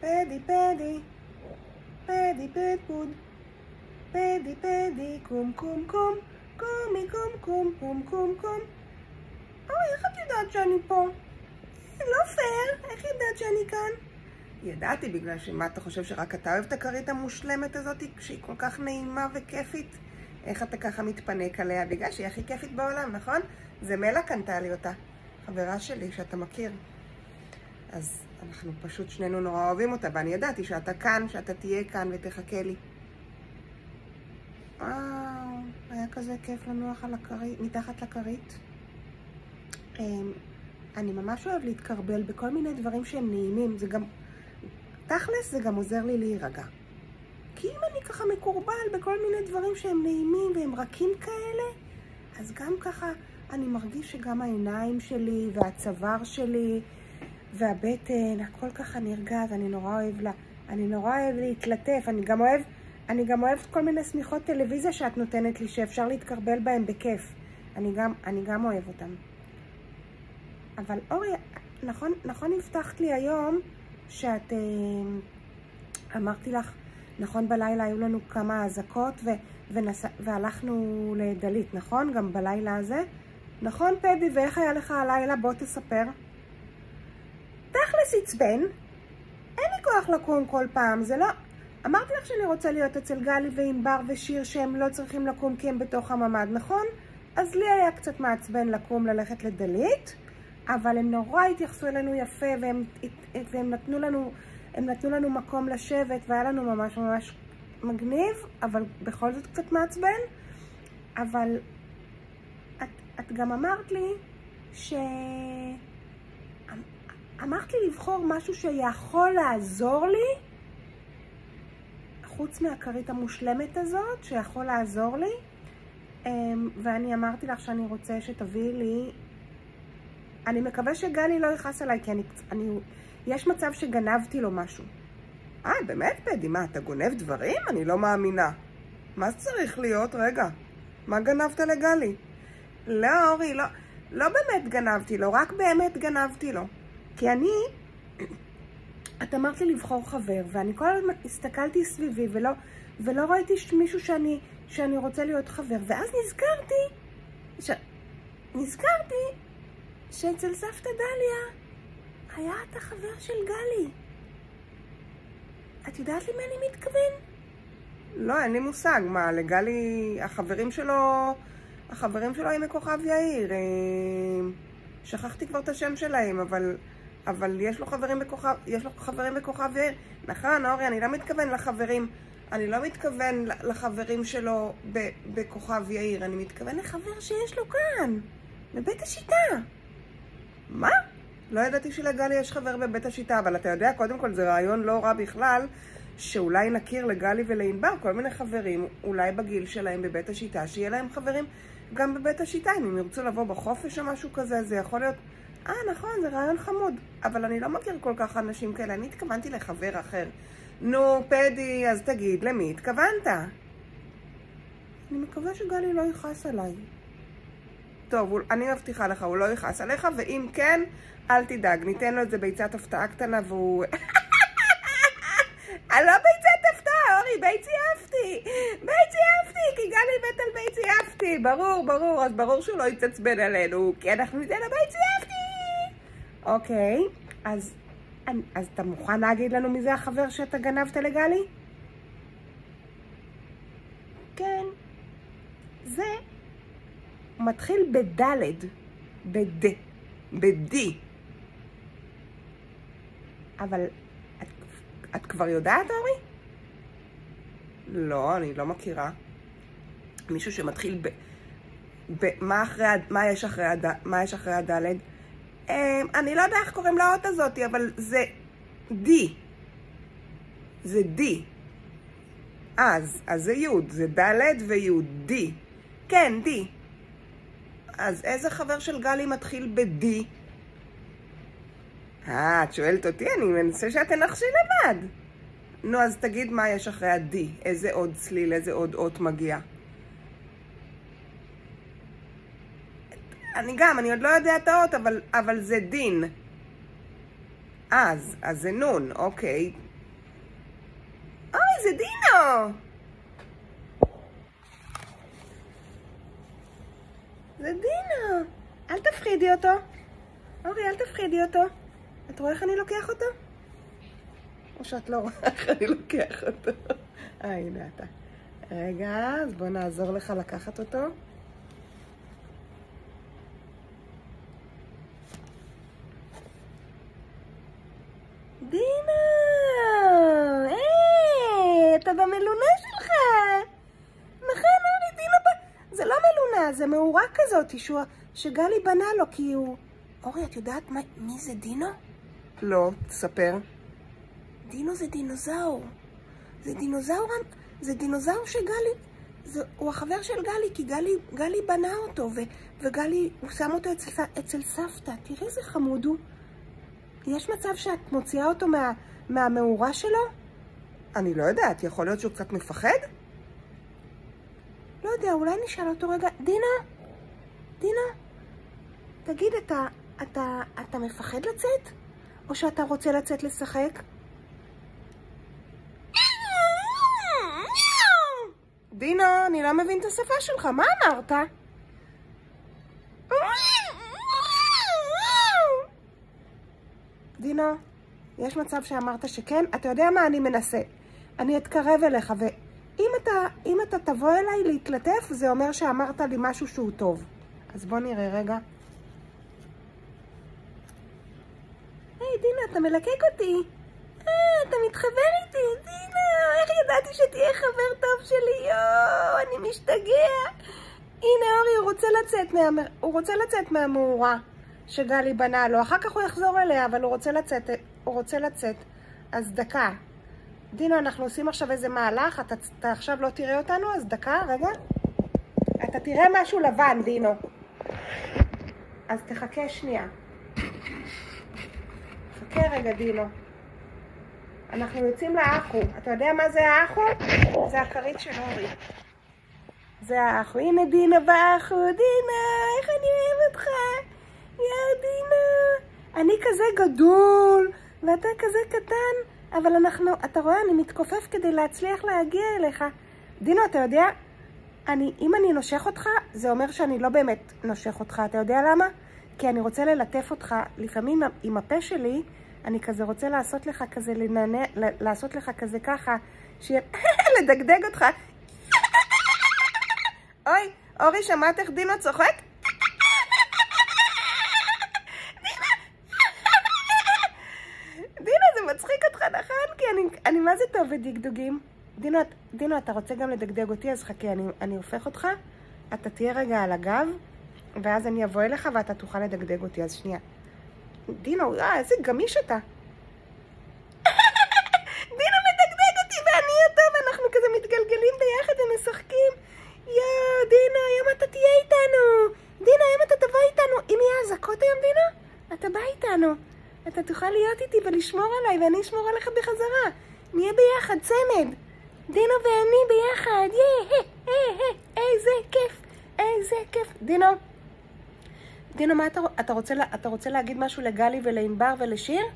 פדי פדי, פדי פדפוד, פדי פדי, קום קום קום, קומי קום קום קום קום קום. אוי, איך את יודעת שאני פה? לא פייר, איך ידעת שאני כאן? ידעתי, בגלל שמה אתה חושב שרק אתה אוהב את הכרית המושלמת הזאת כשהיא כל כך נעימה וכיפית? איך אתה ככה מתפנק עליה? בגלל שהיא הכי כיפית בעולם, נכון? זה מלה קנתה לי אותה, חברה שלי שאתה מכיר. אז אנחנו פשוט שנינו נורא אוהבים אותה, ואני ידעתי שאתה כאן, שאתה תהיה כאן ותחכה לי. וואו, היה כזה כיף לנוח על הכרית, מתחת לכרית. אני ממש אוהב להתקרבל בכל מיני דברים שהם נעימים. זה גם, תכלס זה גם עוזר לי להירגע. כי אם אני ככה מקורבל בכל מיני דברים שהם נעימים והם רכים כאלה, אז גם ככה אני מרגיש שגם העיניים שלי והצוואר שלי והבטן, הכל ככה נרגע, ואני נורא אוהב להתלטף. אני גם אוהבת כל מיני סמיכות טלוויזיה שאת נותנת לי, שאפשר להתקרבל בהם בכיף. אני גם אוהב אותם. אבל אורי, נכון הבטחת לי היום שאת, אמרתי לך, נכון בלילה היו לנו כמה אזעקות והלכנו לדלית, נכון? גם בלילה הזה? נכון פדי, ואיך היה לך הלילה? בוא תספר. תכלס עצבן, אין לי כוח לקום כל פעם, זה לא... אמרתי לך שאני רוצה להיות אצל גלי וענבר ושיר שהם לא צריכים לקום כי הם בתוך הממד, נכון? אז לי היה קצת מעצבן לקום ללכת לדלית, אבל הם נורא התייחסו אלינו יפה, והם נתנו לנו מקום לשבת, והיה לנו ממש ממש מגניב, אבל בכל זאת קצת מעצבן. אבל את גם אמרת לי אמרת לי לבחור משהו שיכול לעזור לי, חוץ מהכרית המושלמת הזאת, שיכול לעזור לי, ואני אמרתי לך שאני רוצה שתביא לי, אני מקווה שגלי לא יכעס עליי, כי יש מצב שגנבתי לו משהו. באמת פדי, מה, אתה גונב דברים? אני לא מאמינה. מה זה צריך להיות? רגע, מה גנבת לגלי? לא, אורי, לא באמת גנבתי לו, רק באמת גנבתי לו. כי את אמרת לי לבחור חבר, ואני כל הזמן הסתכלתי סביבי, ולא ראיתי מישהו שאני רוצה להיות חבר, ואז נזכרתי שאצל סבתא דליה היה את החבר של גלי. את יודעת לי מה אני מתכוון? לא, אין לי מושג. מה, לגלי, החברים שלו הם מכוכב יאיר. שכחתי כבר את השם שלהם, אבל יש לו חברים בכוכב יאיר. נכון, אורי, אני לא מתכוון לחברים שלו בכוכב יאיר. אני מתכוון לחבר שיש לו כאן, בבית השיטה. מה? לא ידעתי שלגלי יש חבר בבית השיטה, אבל אתה יודע, קודם כל זה רעיון לא רע בכלל, שאולי נכיר לגלי ולענבר כל מיני חברים, אולי בגיל שלהם בבית השיטה, שיהיה להם חברים גם בבית השיטה, אם הם ירצו לבוא בחופש או משהו כזה, זה יכול להיות... נכון, זה רעיון חמוד, אבל אני לא מכיר כל כך אנשים כאלה, אני התכוונתי לחבר אחר. נו, פדי, אז תגיד, למי התכוונת? אני מקווה שגלי לא יכעס עליי. טוב, אני מבטיחה לך, הוא לא יכעס עליך, ואם כן, אל תדאג, ניתן לו את זה ביצת הפתעה קטנה, והוא... לא ביצת הפתעה, אורי, ביצי אהבתי, כי גלי מת על ביצי אהבתי, ברור, אז ברור שהוא לא יתעצבן עלינו, כי אנחנו ניתן לו ביצי אהבתי. אוקיי, אז אתה מוכן להגיד לנו מי זה החבר שאתה גנבת לגלי? כן, זה מתחיל בדלת, בדי. אבל את כבר יודעת, אורי? לא, אני לא מכירה. מישהו שמתחיל מה יש אחרי הדלת? אני לא יודע איך קוראים לאות הזאת, אבל זה די. זה די. אז זה יוד, זה דלת ויוד, די. כן, די. אז איזה חבר של גלי מתחיל בדי? את שואלת אותי, אני מנסה שאת תנחשי לבד. נו, אז תגיד מה יש אחרי הדי. איזה עוד צליל, איזה עוד אות מגיע. אני עוד לא יודע את האות, אבל זה דין. אז זה נון, אוקיי. זה דינו! זה דינו! אל תפחידי אותו. אורי, אל תפחידי אותו. את רואה איך אני לוקח אותו? או שאת לא רואה איך אני לוקח אותו? הנה אתה. רגע, אז בוא נעזור לך לקחת אותו. דינו! אתה במלונה שלך! נכון, אורי, דינו זה לא מלונה, זה מאורה כזאת שגלי בנה לו, כי הוא... אורי, את יודעת מי זה דינו? לא, תספר. דינו זה דינוזאור. זה דינוזאור שגלי... הוא החבר של גלי, כי גלי בנה אותו, וגלי, הוא שם אותו אצל סבתא. תראי איזה חמוד הוא. יש מצב שאת מוציאה אותו מהמאורה שלו? אני לא יודעת, יכול להיות שהוא קצת מפחד? לא יודע, אולי נשאל אותו רגע. דינו, תגיד, אתה מפחד לצאת? או שאתה רוצה לצאת לשחק? דינו, אני לא מבין את השפה שלך, מה אמרת? דינו, יש מצב שאמרת שכן? אתה יודע מה אני מנסה? אני אתקרב אליך, ואם אתה תבוא אליי להתלטף, זה אומר שאמרת לי משהו שהוא טוב. אז בוא נראה רגע. היי, דינו, אתה מלקק אותי. אתה מתחבר איתי, דינו. איך ידעתי שתהיה חבר טוב שלי? אני משתגע. הנה, אורי, הוא רוצה לצאת מהמאורה שגלי בנה לו. אחר כך הוא יחזור אליה, אבל הוא רוצה לצאת. אז דקה. דינו, אנחנו עושים עכשיו איזה מהלך. אתה עכשיו לא תראה אותנו, אז דקה, רגע. אתה תראה משהו לבן, דינו. אז תחכה שנייה. חכה רגע, דינו. אנחנו יוצאים לאחו. אתה יודע מה זה האחו? זה הכרית של אורי. זה האחו. הנה דינו באחו. דינו, איך אני אוהב אותך. יא דינו. אני כזה גדול, ואתה כזה קטן, אבל אתה רואה, אני מתכופף כדי להצליח להגיע אליך. דינו, אתה יודע, אם אני נושך אותך, זה אומר שאני לא באמת נושך אותך. אתה יודע למה? כי אני רוצה ללטף אותך. לפעמים עם הפה שלי, אני כזה רוצה לעשות לך כזה, לעשות לך כזה ככה, לדגדג אותך. אוי, אורי, שמעת איך דינו צוחק? דינו, זה מצחיק אותך, נכון? כי אני מה זה טוב בדגדוגים. דינו, אתה רוצה גם לדגדג אותי, אז חכה, אני הופך אותך, אתה תהיה רגע על הגב, ואז אני אבוא אליך ואתה תוכל לדגדג אותי, אז שנייה. דינו, איזה גמיש אתה. דינו מדגדג אותי ואני אותו, ואנחנו כזה מתגלגלים ביחד ומשחקים. דינו, היום אתה תהיה איתנו. דינו, היום אתה תבוא איתנו. אם יהיה אזעקות היום, דינו, אתה בא איתנו. אתה תוכל להיות איתי ולשמור עליי, ואני אשמור עליך בחזרה. נהיה ביחד, צמד. דינו ואני ביחד. איזה כיף. איזה כיף. דינו, מה אתה רוצה להגיד משהו לגלי ולענבר ולשיר?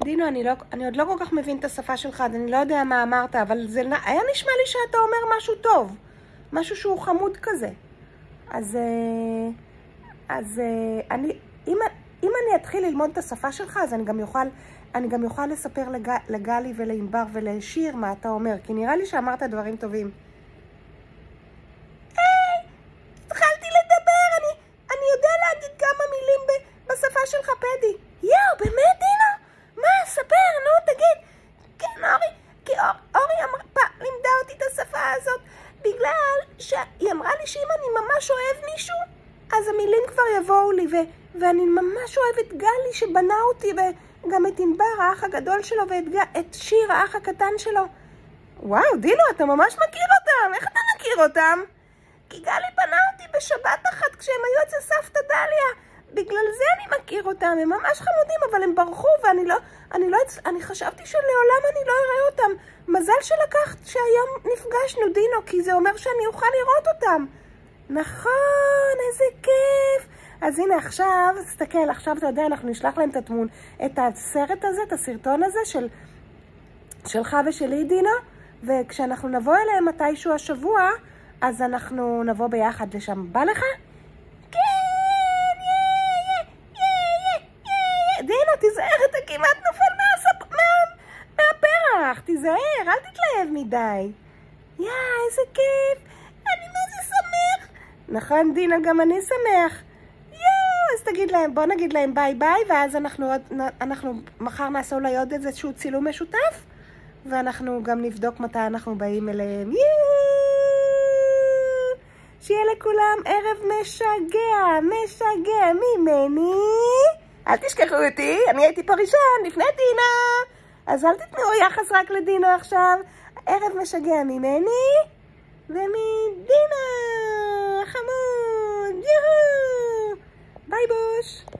דינו, אני עוד לא כל כך מבין את השפה שלך, אז אני לא יודע מה אמרת, אבל זה היה נשמע לי שאתה אומר משהו טוב, משהו שהוא חמוד כזה. אז אם אני אתחיל ללמוד את השפה שלך, אז אני גם יוכל לספר לגלי ולענבר ולשיר מה אתה אומר, כי נראה לי שאמרת דברים טובים. התחלתי לדבר, אני יודע להגיד כמה מילים בשפה שלך, פדי. באמת, דינו? מה, ספר, נו, תגיד. כן, אורי, כי אורי לימדה אותי את השפה הזאת, בגלל שהיא אמרה לי שאם אני ממש אוהב מישהו, אז המילים כבר יבואו לי, ואני ממש אוהבת גלי שבנה אותי, וגם את ענבר, האח הגדול שלו, ואת שיר, האח הקטן שלו. וואו, דינו, אתה ממש מכיר אותם. איך אתה מכיר אותם? כי גלי בנה אותי בשבת אחת כשהם היו אצל סבתא דליה. בגלל זה אני מכיר אותם. הם ממש חמודים, אבל הם ברחו, אני חשבתי שלעולם אני לא אראה אותם. מזל שהיום נפגשנו, דינו, כי זה אומר שאני אוכל לראות אותם. נכון, איזה כיף. אז הנה עכשיו, תסתכל, עכשיו אתה יודע, אנחנו נשלח להם את הסרט הזה, את הסרטון הזה שלך ושלי, דינה, וכשאנחנו נבוא אליהם מתישהו השבוע, אז אנחנו נבוא ביחד לשם. בא לך? כן, דינה, תיזהר, אתה כמעט נופל מהפרח, תיזהר, אל תתלהב מדי. איזה כיף, אני מה זה שמח. נכון, דינה, גם אני שמח. אז תגיד להם, בוא נגיד להם ביי ביי, ואז אנחנו מחר נעשה אולי עוד איזשהו צילום משותף, ואנחנו גם נבדוק מתי אנחנו באים אליהם. שיהיה לכולם ערב משגע ממני. אל תשכחו אותי, אני הייתי פה ראשון לפני דינה, אז אל תתנו יחס רק לדינה עכשיו. ערב משגע ממני ומדינה חמוד. ביי בוש.